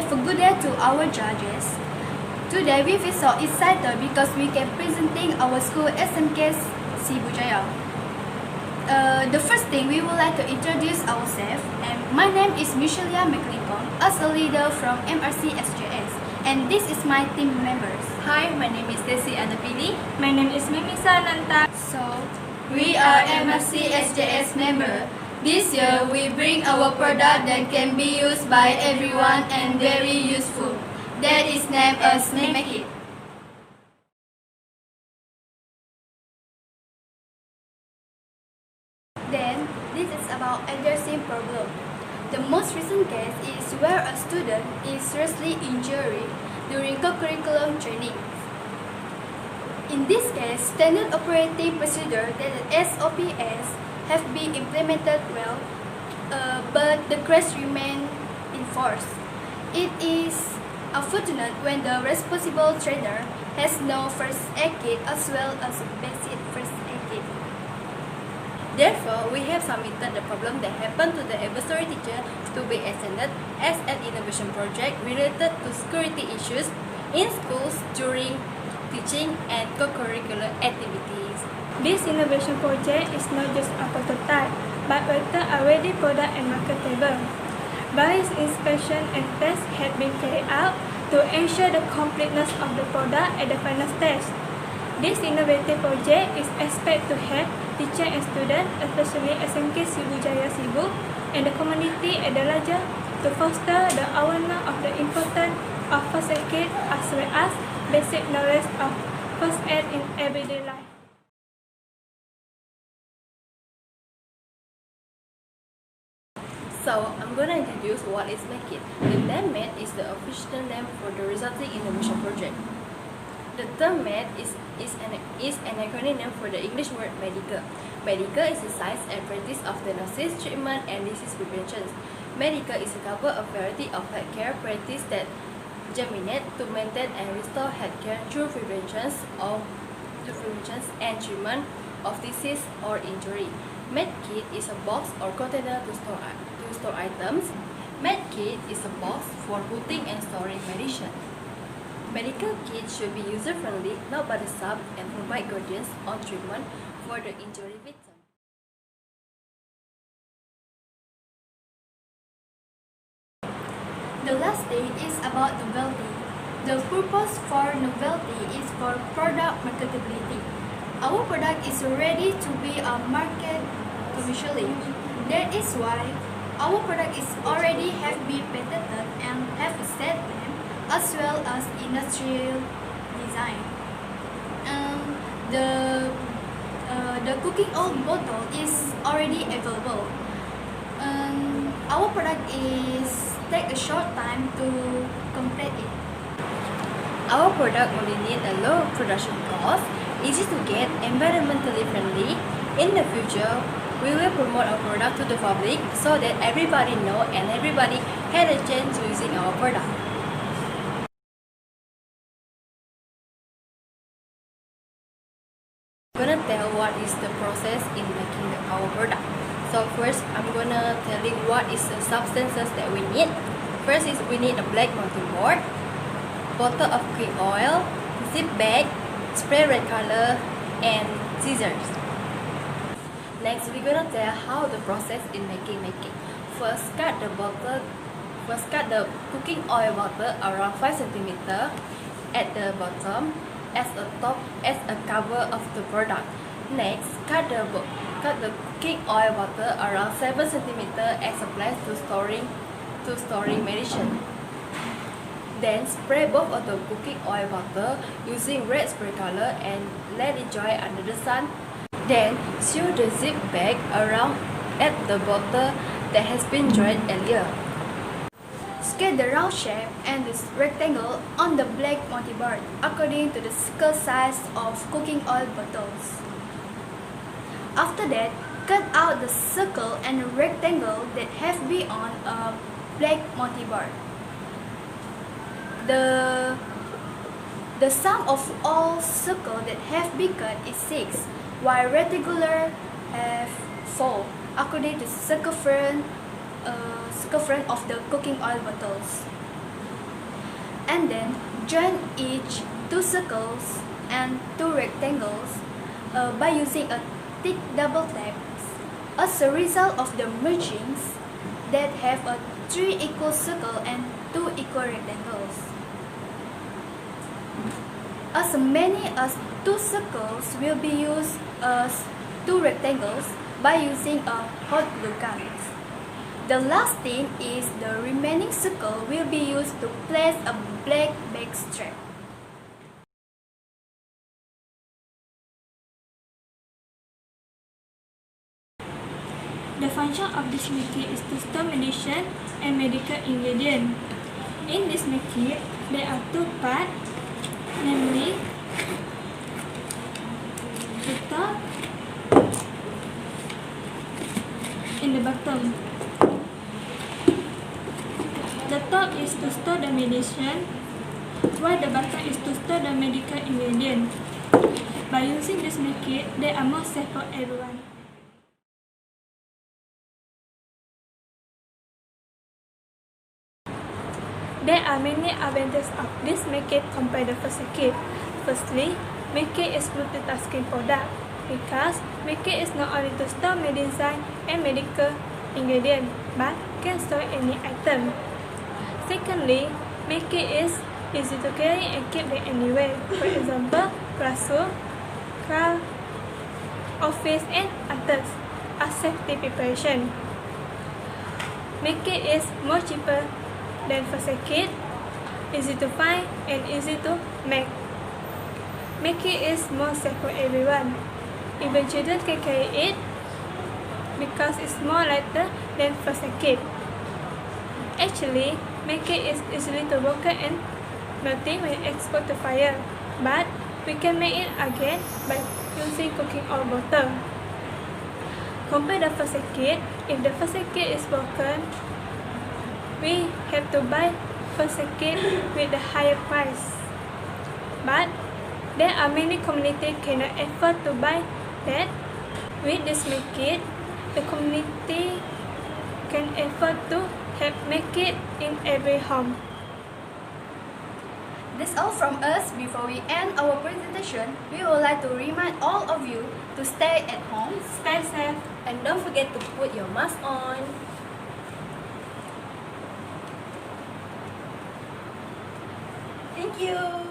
have a good day to our judges. Today we feel so excited because we can presenting our school SMK Sibujaya. The first thing we would like to introduce ourselves. And my name is Michelia McLincoln, as a leader from MRC SJS, and this is my team members. Hi, my name is Desi Adapili. My name is Mimisa Nanta. So, we are MRC SJS member. This year, we bring our product that can be used by everyone and very useful. That is named as Make It. Then, this is about addressing problem. The most recent case is where a student is seriously injured during co-curriculum training. In this case, standard operating procedure, that is SOPs, have been implemented well, but the crash remains in force. It is unfortunate when the responsible trainer has no first aid kit as well as a basic first aid kit. Therefore, we have submitted the problem that happened to the advisory teacher to be extended as an innovation project related to security issues in schools during teaching and co-curricular activities. This innovation project is not just a prototype, but rather a ready product and marketable. Various inspection and tests have been carried out to ensure the completeness of the product at the final stage. This innovative project is expected to help teachers and students, especially SMK Sibujaya Sibu, and the community at the larger to foster the awareness of the importance of first aid kit as well as basic knowledge of first aid in everyday life. So, I'm going to introduce what is Make It. The name MED is the official name for the resulting innovation project. The term MED is an acronym for the English word medical. Medical is the science and practice of diagnosis, treatment, and disease prevention. Medical is a cover a variety of healthcare practice that germinate to maintain and restore healthcare through prevention and treatment of disease or injury. Med kit is a box or container to store items. Med kit is a box for putting and storing medicine. Medical kit should be user-friendly, not by the staff, and provide guidance on treatment for the injury victim. The last thing is about novelty. The purpose for novelty is for product marketability. Our product is ready to be a market commercially. That is why our product is already have been patented and have a set name as well as industrial design. The cooking oil bottle is already available. Our product is take a short time to complete it. Our product only need a low production cost, easy to get, environmentally friendly. In the future, we will promote our product to the public so that everybody know and everybody had a chance using our product. I'm gonna tell what is the process in making our product. So first, I'm gonna tell you what is the substances that we need. First is we need a black mounting board, bottle of cooking oil, zip bag, spray red color, and scissors. Next, we're gonna tell how the process in making Make It. First, cut the cooking oil bottle around 5 cm at the bottom as a cover of the product. Next, cut the cooking oil bottle around 7 cm as a place to storing medicine. Then spray both of the cooking oil bottle using red spray color and let it dry under the sun. Then sew the zip bag around at the bottle that has been dried earlier. Sketch the round shape and the rectangle on the black multiboard according to the circle size of cooking oil bottles. After that, cut out the circle and the rectangle that have been on a black multiboard. The sum of all circles that have been cut is 6, while rectangular have 4, according to circumference of the cooking oil bottles. and then join each two circles and two rectangles by using a thick double tap as a result of the mergings that have a 3 equal circles and 2 equal rectangles. As many as 2 circles will be used as 2 rectangles by using a hot glue gun. The last thing is the remaining circle will be used to place a black back strap. The function of this medkit is to store medicine and medical ingredients. In this medkit, there are two parts, namely the top and the bottom. The top is to store the medicine, while the bottom is to store the medical ingredients. By using this medkit, they are more safe for everyone. There are many advantages of this medkit compared to the first kit. Firstly, medkit is multitasking product because medkit is not only to store medicine and medical ingredients, but can store any item. Secondly, medkit is easy to carry and keep them anywhere. For example, classroom, car, office, and others as safety preparation. Medkit is more cheaper than first aid kit, easy to find and easy to make. Medkit is more safe for everyone. Even children can carry it because it's more lighter than first aid kit. Actually, medkit is easily to broken and melting when exposed to fire, but we can make it again by using cooking oil bottle. Compared to first aid kit, if the first aid kit is broken, we have to buy first aid kit with a higher price. But there are many communities cannot afford to buy that. With this medkit, the community can afford to have medkit in every home. That's all from us. Before we end our presentation, we would like to remind all of you to stay at home, Stay safe. And don't forget to put your mask on. Thank you.